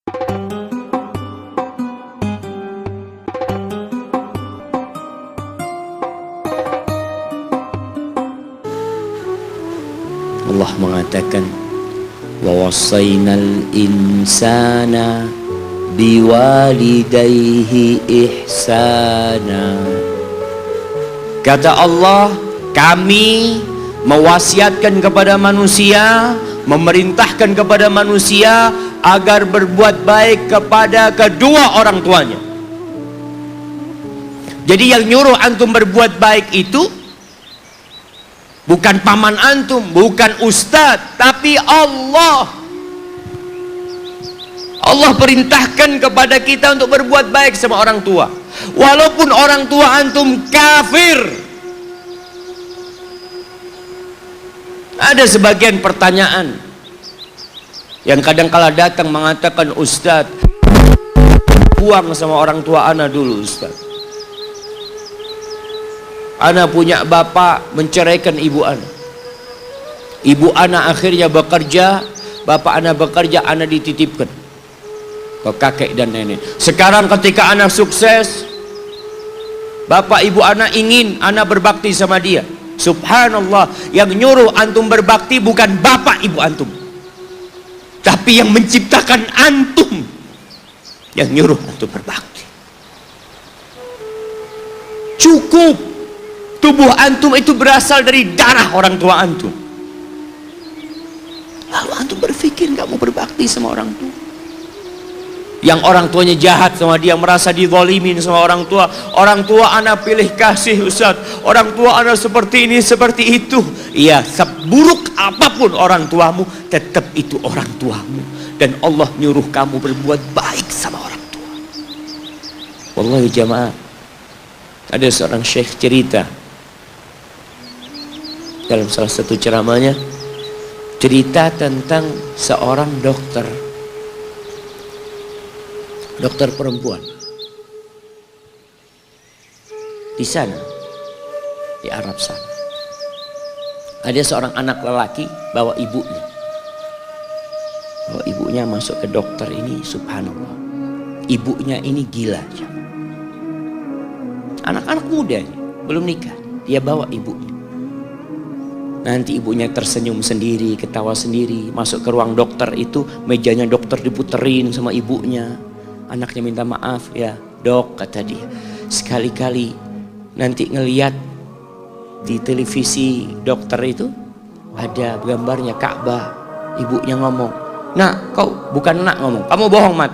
Allah mengatakan wa wassaynal insana biwalidayhi ihsana. Kata Allah, kami mewasiatkan kepada manusia, memerintahkan kepada manusia agar berbuat baik kepada kedua orang tuanya. Jadi yang nyuruh antum berbuat baik itu bukan paman antum, bukan ustadz, tapi Allah. Allah perintahkan kepada kita untuk berbuat baik sama orang tua, walaupun orang tua antum kafir. Ada sebagian pertanyaan yang kadang kala datang mengatakan, ustadz, buang sama orang tua ana dulu ustadz. Ana punya bapak menceraikan ibu ana. Ibu ana akhirnya bekerja, bapak ana bekerja, ana dititipkan ke kakek dan nenek. Sekarang ketika ana sukses, bapak ibu ana ingin ana berbakti sama dia. Subhanallah, yang nyuruh antum berbakti bukan bapak ibu antum, tapi yang menciptakan antum yang nyuruh antum berbakti. Cukup tubuh antum itu berasal dari darah orang tua antum, lalu antum berpikir nggak mau berbakti sama orang tua. Yang orang tuanya jahat sama dia, merasa dizalimin sama orang tua. Orang tua anak pilih kasih ustaz, orang tua anak seperti ini seperti itu. Iya, seburuk apapun orang tuamu, tetap itu orang tuamu, dan Allah nyuruh kamu berbuat baik sama orang tua. Wallahi jamaah, ada seorang syekh cerita dalam salah satu ceramahnya, cerita tentang seorang dokter perempuan di sana, di Arab sana. Ada seorang anak lelaki bawa ibunya masuk ke dokter ini. Subhanallah, ibunya ini gila. Anak-anak muda ini, belum nikah, dia bawa ibunya. Nanti ibunya tersenyum sendiri, ketawa sendiri. Masuk ke ruang dokter itu, mejanya dokter diputerin sama ibunya. Anaknya minta maaf, ya dok, kata dia, sekali-kali nanti ngeliat di televisi dokter itu ada gambarnya Ka'bah. Ibunya ngomong, nak, kau bukan nak ngomong, kamu bohong mat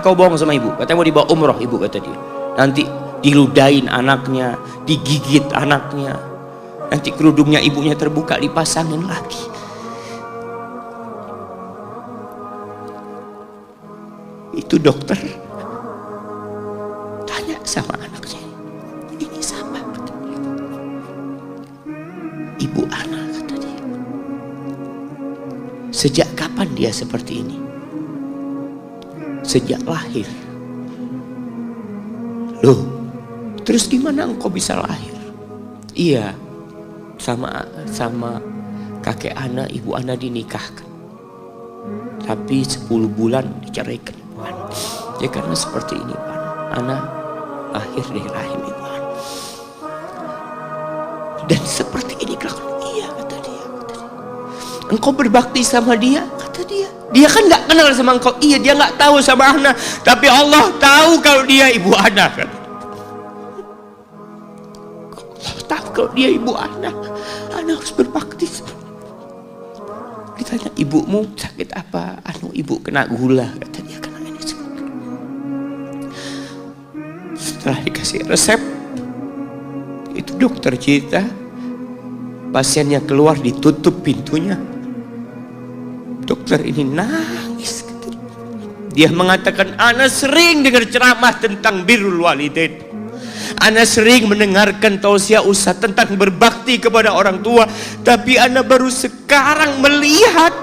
kau bohong sama ibu, katanya mau dibawa umroh ibu, kata dia. Nanti diludahin anaknya, digigit anaknya, nanti kerudungnya ibunya terbuka, dipasangin lagi. Itu dokter tanya sama anaknya, ini sama, kata dia, ibu anak, kata dia. Sejak kapan dia seperti ini? Sejak lahir. Loh, terus gimana engkau bisa lahir? Iya, sama kakek anak, ibu anak dinikahkan, tapi 10 bulan diceraikan. Ya karena seperti ini, Pak, anak lahir dari rahim ibu anak. Dan seperti ini kelakuan. Iya, kata dia. Engkau berbakti sama dia, kata dia. Dia kan nggak kenal sama engkau. Iya, dia nggak tahu sama anak, tapi Allah tahu kalau dia ibu anak. Allah tahu kalau dia ibu anak. Anak harus berbakti. Ditanya, ibumu sakit apa? Ibu kena gula, kata dia. Setelah dikasih resep, itu dokter cerita, pasiennya keluar, ditutup pintunya. Dokter ini nangis. Dia mengatakan, ana sering dengar ceramah tentang birrul walidain, ana sering mendengarkan tausiah ustaz tentang berbakti kepada orang tua, tapi ana baru sekarang melihat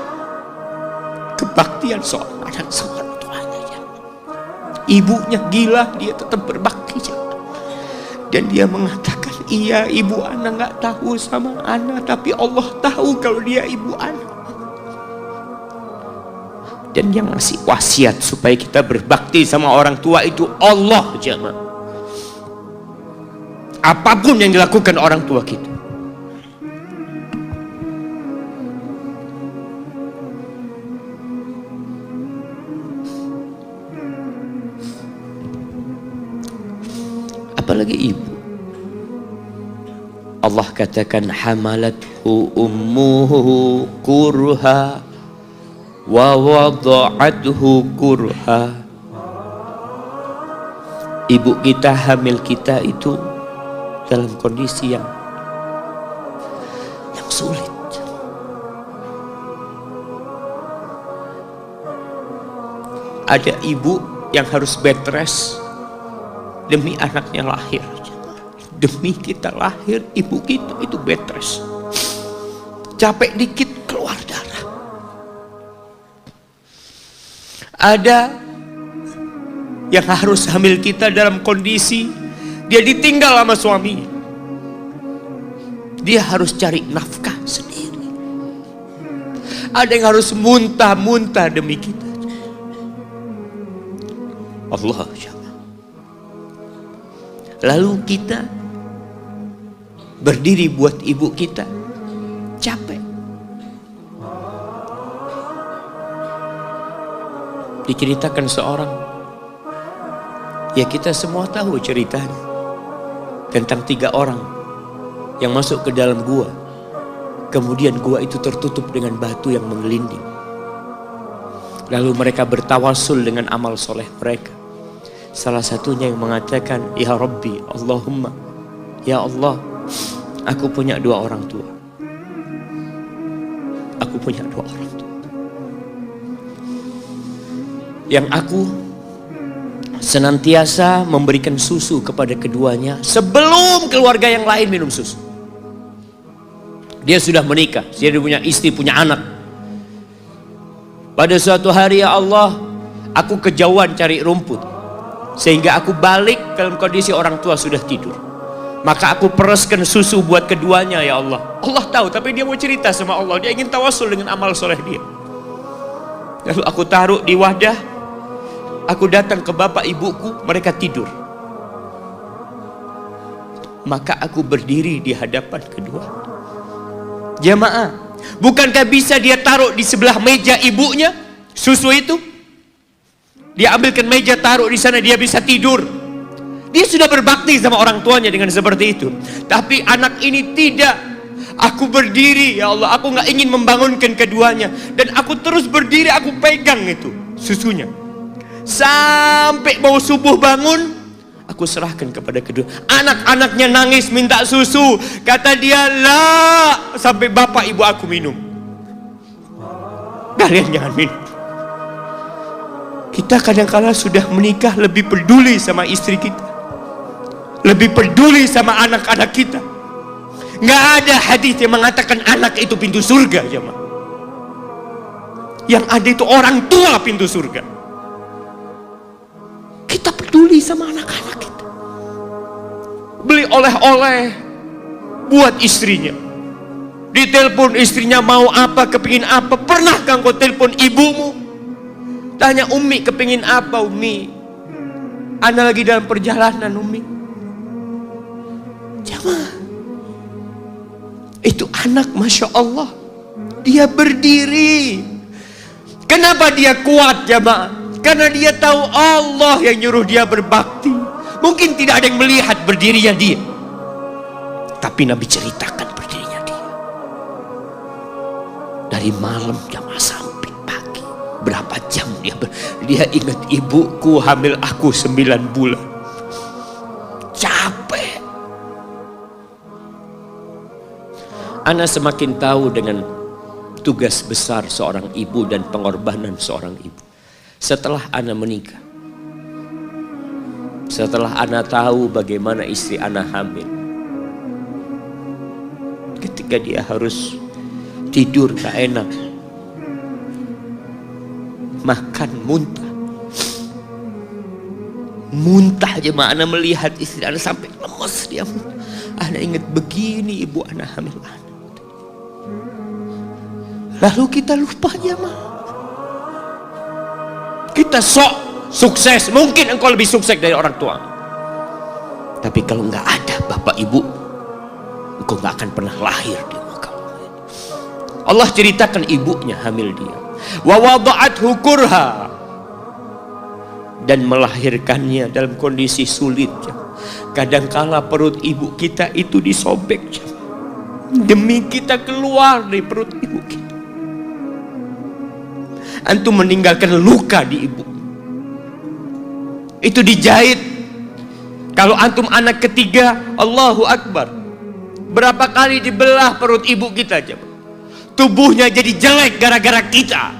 kebaktian seorang anak sama orang tuanya. Ibunya gila, dia tetap berbakti. Dan dia mengatakan, iya, ibu anak nggak tahu sama anak, tapi Allah tahu kalau dia ibu anak. Dan yang ngasih wasiat supaya kita berbakti sama orang tua itu Allah, jemaah. Apapun yang dilakukan orang tua kita. Apalagi ibu. Allah katakan hamalathu ummuhu kurha wa wada'athu kurha. Ibu kita, hamil kita itu dalam kondisi yang sulit. Ada ibu yang harus bed rest demi anaknya lahir. Demi kita lahir, ibu kita itu bed rest. Capek dikit keluar darah. Ada yang harus hamil kita dalam kondisi dia ditinggal sama suaminya. Dia harus cari nafkah sendiri. Ada yang harus muntah-muntah demi kita. Allah. Lalu kita berdiri buat ibu kita, capek. Diceritakan seorang, ya kita semua tahu ceritanya, tentang 3 orang yang masuk ke dalam gua. Kemudian gua itu tertutup dengan batu yang menggelinding. Lalu mereka bertawasul dengan amal soleh mereka. Salah satunya yang mengatakan, ya Rabbi, Allahumma, ya Allah, aku punya 2 orang tua. Aku punya 2 orang tua. Yang aku senantiasa memberikan susu kepada keduanya sebelum keluarga yang lain minum susu. Dia sudah menikah, dia punya istri, punya anak. Pada suatu hari, ya Allah, aku kejauhan cari rumput, sehingga aku balik dalam kondisi orang tua sudah tidur. Maka aku pereskan susu buat keduanya, ya Allah. Allah tahu, tapi dia mau cerita sama Allah. Dia ingin tawasul dengan amal soleh dia. Lalu aku taruh di wadah. Aku datang ke bapak ibuku, mereka tidur. Maka aku berdiri di hadapan kedua. Jamaah, bukankah bisa dia taruh di sebelah meja ibunya susu itu? Dia ambilkan meja, taruh di sana, dia bisa tidur. Dia sudah berbakti sama orang tuanya dengan seperti itu. Tapi anak ini tidak. Aku berdiri, ya Allah, aku gak ingin membangunkan keduanya. Dan aku terus berdiri, aku pegang itu susunya. Sampai mau subuh bangun, aku serahkan kepada kedua. Anak-anaknya nangis minta susu. Kata dia, lah, sampai bapak ibu aku minum. Kalian jangan minum. Kita kadang-kala sudah menikah lebih peduli sama istri kita, lebih peduli sama anak-anak kita. Nggak ada hadis yang mengatakan anak itu pintu surga, jemaah. Yang ada itu orang tua pintu surga. Kita peduli sama anak-anak kita. Beli oleh-oleh buat istrinya. Ditelepon istrinya mau apa, kepingin apa. Pernahkah engkau telepon ibumu? Tanya, Umi kepingin apa, Umi? Ana lagi dalam perjalanan, Umi. Jamaah, itu anak, Masya Allah, dia berdiri. Kenapa dia kuat, jamaah? Karena dia tahu Allah yang nyuruh dia berbakti. Mungkin tidak ada yang melihat berdirinya dia, tapi Nabi ceritakan berdirinya dia. Dari malam jamaah sampai pagi, berapa jam dia ingat, ibuku hamil aku 9 bulan. Capek. Ana semakin tahu dengan tugas besar seorang ibu dan pengorbanan seorang ibu. Setelah Ana menikah, setelah Ana tahu bagaimana istri Ana hamil, ketika dia harus tidur gak enak, makan muntah aja, Ana melihat istri Ana sampai lemes dia muntah. Ana ingat, begini ibu Ana hamil Ana. Lalu kita lupa, jemaah. Kita sok sukses, mungkin engkau lebih sukses dari orang tua. Tapi kalau nggak ada bapak ibu, engkau nggak akan pernah lahir di muka bumi. Allah ceritakan ibunya hamil dia. Wa wada'athu kurha, dan melahirkannya dalam kondisi sulit. Kadangkala perut ibu kita itu disobek demi kita keluar dari perut ibu kita. Antum meninggalkan luka di ibu, itu dijahit. Kalau antum anak ketiga, Allahu Akbar, berapa kali dibelah perut ibu kita aja. Tubuhnya jadi jelek gara-gara kita.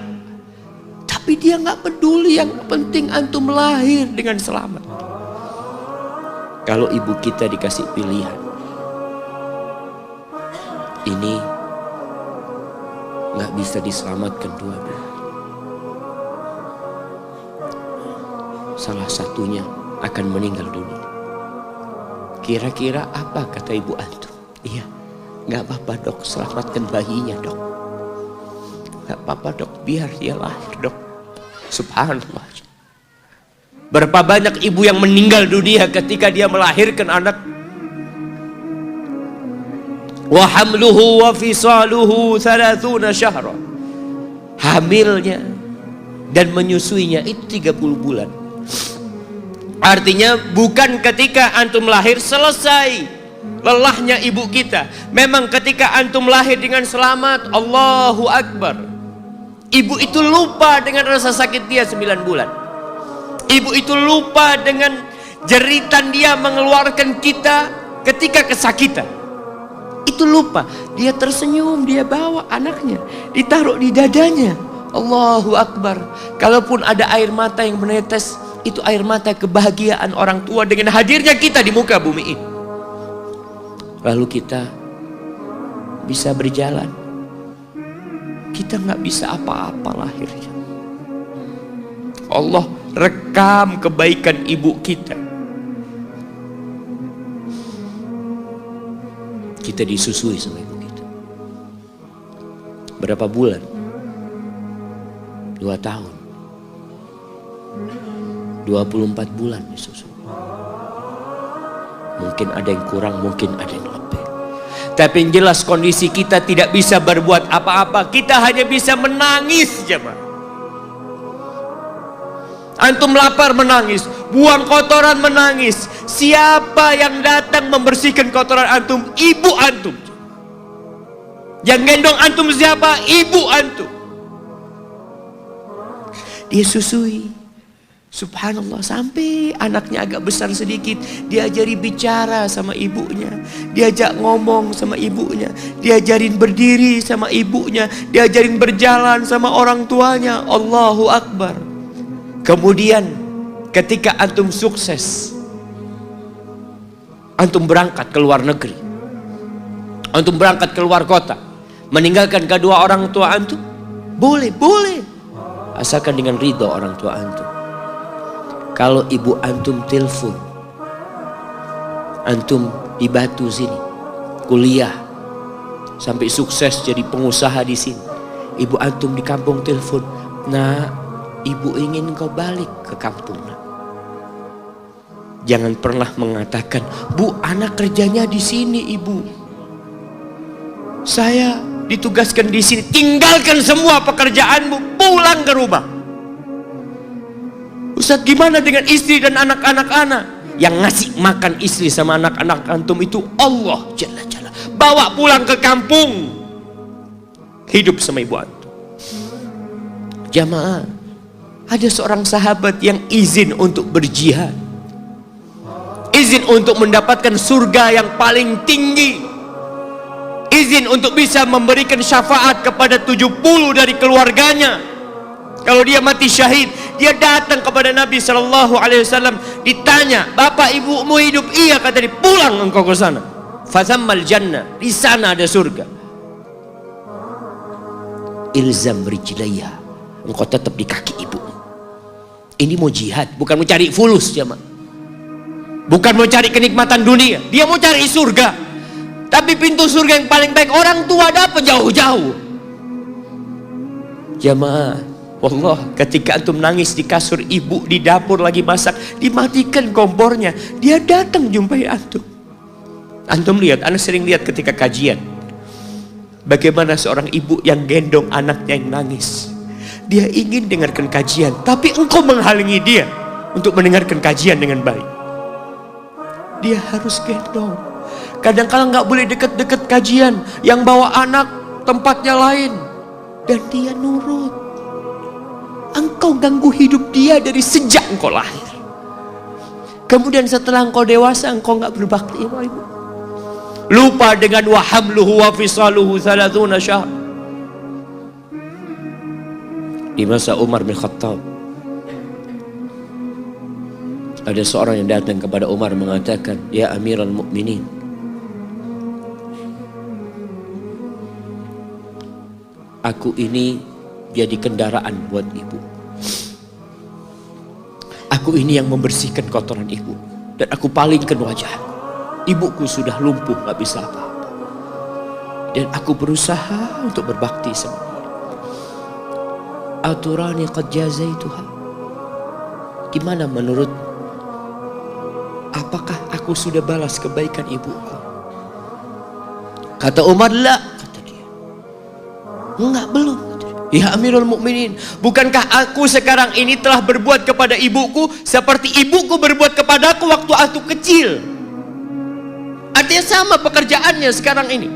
Tapi dia nggak peduli, yang penting antum lahir dengan selamat. Kalau ibu kita dikasih pilihan, ini nggak bisa diselamatkan dua-dua, salah satunya akan meninggal dunia. Kira-kira apa kata ibu antum? Iya, nggak apa-apa dok, selamatkan bayinya dok. Nggak apa-apa dok, biar dia lahir dok. Subhanallah. Berapa banyak ibu yang meninggal dunia ketika dia melahirkan anak. Wa hamluhu wa fisaluhu 30 syahra. Hamilnya dan menyusuinya itu 30 bulan. Artinya bukan ketika antum lahir selesai lelahnya ibu kita. Memang ketika antum lahir dengan selamat, Allahu Akbar, ibu itu lupa dengan rasa sakit dia 9 bulan. Ibu itu lupa dengan jeritan dia mengeluarkan kita ketika kesakitan. Itu lupa. Dia tersenyum, dia bawa anaknya, ditaruh di dadanya. Allahu Akbar. Kalaupun ada air mata yang menetes, itu air mata kebahagiaan orang tua dengan hadirnya kita di muka bumi ini. Lalu kita bisa berjalan. Kita nggak bisa apa-apa lahirnya. Allah rekam kebaikan ibu kita. Kita disusui sama ibu kita. Berapa bulan? 2 tahun. 24 bulan disusui. Mungkin ada yang kurang, mungkin ada yang lebih. Tapi yang jelas kondisi kita tidak bisa berbuat apa-apa. Kita hanya bisa menangis, jemaah. Antum lapar menangis, buang kotoran menangis. Siapa yang datang membersihkan kotoran antum? Ibu antum. Yang gendong antum siapa? Ibu antum. Dia susui. Subhanallah, sampai anaknya agak besar sedikit, diajari bicara sama ibunya, diajak ngomong sama ibunya, diajarin berdiri sama ibunya, diajarin berjalan sama orang tuanya. Allahu Akbar. Kemudian ketika antum sukses, antum berangkat ke luar negeri, antum berangkat ke luar kota, meninggalkan kedua orang tua antum, boleh, asalkan dengan ridho orang tua antum. Kalau ibu antum telepon, antum di Batu sini kuliah sampai sukses jadi pengusaha di sini, ibu antum di kampung telepon, nah ibu ingin kau balik ke kampung. Jangan pernah mengatakan, bu anak kerjanya di sini ibu, saya ditugaskan di sini. Tinggalkan semua pekerjaanmu, pulang ke rumah. Ustaz, gimana dengan istri dan anak-anak anak? Yang ngasih makan istri sama anak-anak antum itu Allah Jalla Jalla. Bawa pulang ke kampung, hidup sama ibu antum. Jamaah, ada seorang sahabat yang izin untuk berjihad, izin untuk mendapatkan surga yang paling tinggi, izin untuk bisa memberikan syafaat kepada 70 dari keluarganya. Kalau dia mati syahid, dia datang kepada Nabi SAW, ditanya, bapak ibumu hidup? Iya, kata dia. Pulang engkau ke sana, fazammal jannah, di sana ada surga. Ilzam rijlaiha, engkau tetap di kaki ibu. Ini mau jihad, bukan mau cari fulus, jemaah. Bukan mau cari kenikmatan dunia, dia mau cari surga. Tapi pintu surga yang paling baik orang tua dapat jauh-jauh. Jemaah, Wallah, ketika antum nangis di kasur, ibu di dapur lagi masak, dimatikan kompornya, dia datang jumpai antum. Antum lihat, anak sering lihat ketika kajian, bagaimana seorang ibu yang gendong anaknya yang nangis. Dia ingin dengarkan kajian, tapi engkau menghalangi dia untuk mendengarkan kajian dengan baik. Dia harus gendong. Kadang-kadang nggak boleh deket-deket kajian, yang bawa anak tempatnya lain, dan dia nurut. Engkau ganggu hidup dia dari sejak engkau lahir. Kemudian setelah engkau dewasa, engkau nggak berbakti sama ibu. Lupa dengan wa hamluhu wa fisaluhu 30 syahr. Di masa Umar bin Khattab, ada seorang yang datang kepada Umar mengatakan, ya Amirul Mukminin, aku ini jadi kendaraan buat ibu. Aku ini yang membersihkan kotoran ibu, dan aku palingkan wajahku. Ibuku sudah lumpuh, gak bisa apa-apa, dan aku berusaha untuk berbakti sama dia. Aturani qad jazaituha. Gimana menurut, apakah aku sudah balas kebaikan ibuku? Kata Umar, la, kata dia. Enggak, belum. Ya Amirul Mukminin, bukankah aku sekarang ini telah berbuat kepada ibuku seperti ibuku berbuat kepadaku waktu aku kecil? Artinya sama pekerjaannya sekarang ini.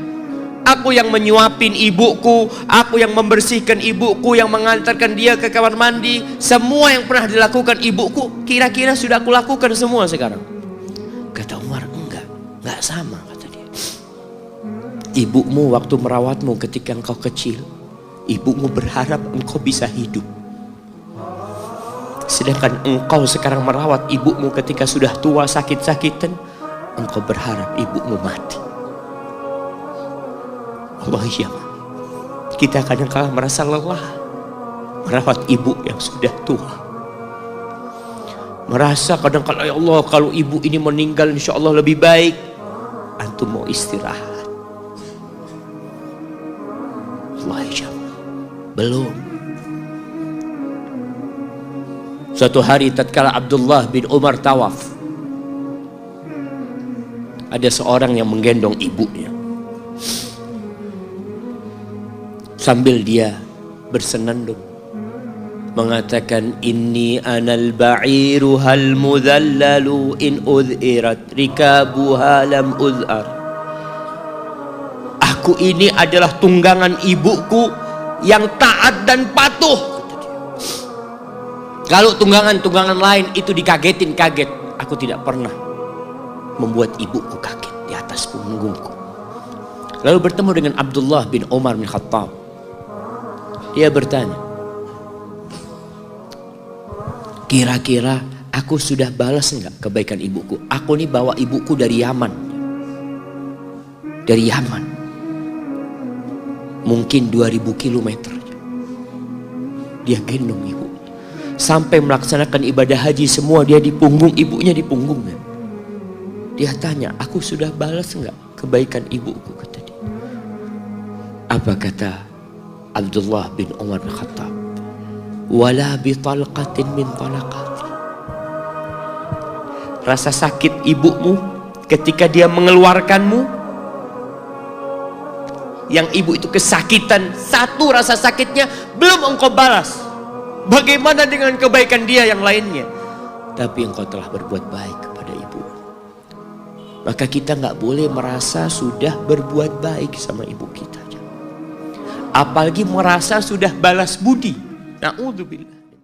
Aku yang menyuapin ibuku, aku yang membersihkan ibuku, yang mengantarkan dia ke kamar mandi. Semua yang pernah dilakukan ibuku, kira-kira sudah aku lakukan semua sekarang. Kata Umar, enggak sama, kata dia. Ibumu waktu merawatmu ketika engkau kecil, ibumu berharap engkau bisa hidup. Sedangkan engkau sekarang merawat ibumu ketika sudah tua sakit-sakitan, engkau berharap ibumu mati. Allah, iya, kita kadang-kadang merasa lelah merawat ibu yang sudah tua. Merasa kadang-kadang, ya Allah, kalau ibu ini meninggal insya Allah lebih baik. Antum mau istirahat. Allah, iya, belum. Suatu hari tatkala Abdullah bin Umar tawaf, ada seorang yang menggendong ibunya sambil dia bersenandung mengatakan, inni anal ba'iru hal mudhallalu in udhirat rikabuha lam udhar. Aku ini adalah tunggangan ibuku yang taat dan patuh. Kalau tunggangan-tunggangan lain itu dikagetin, kaget. Aku tidak pernah membuat ibuku kaget di atas punggungku. Lalu bertemu dengan Abdullah bin Umar bin Khattab. Dia bertanya, kira-kira aku sudah balas enggak kebaikan ibuku? Aku ini bawa ibuku dari Yaman. Dari Yaman. Mungkin 2000 kilometer. Dia gendong ibu. Sampai melaksanakan ibadah haji semua dia di punggung, ibunya di punggungnya. Dia tanya, aku sudah balas enggak kebaikan ibuku, kata dia. Apa kata Abdullah bin Umar bin Khattab? Wala bitalqatin min talaqati. Rasa sakit ibumu ketika dia mengeluarkanmu, yang ibu itu kesakitan, satu rasa sakitnya belum engkau balas. Bagaimana dengan kebaikan dia yang lainnya? Tapi engkau telah berbuat baik kepada ibu. Maka kita nggak boleh merasa sudah berbuat baik sama ibu kita. Apalagi merasa sudah balas budi. Na'udzubillah.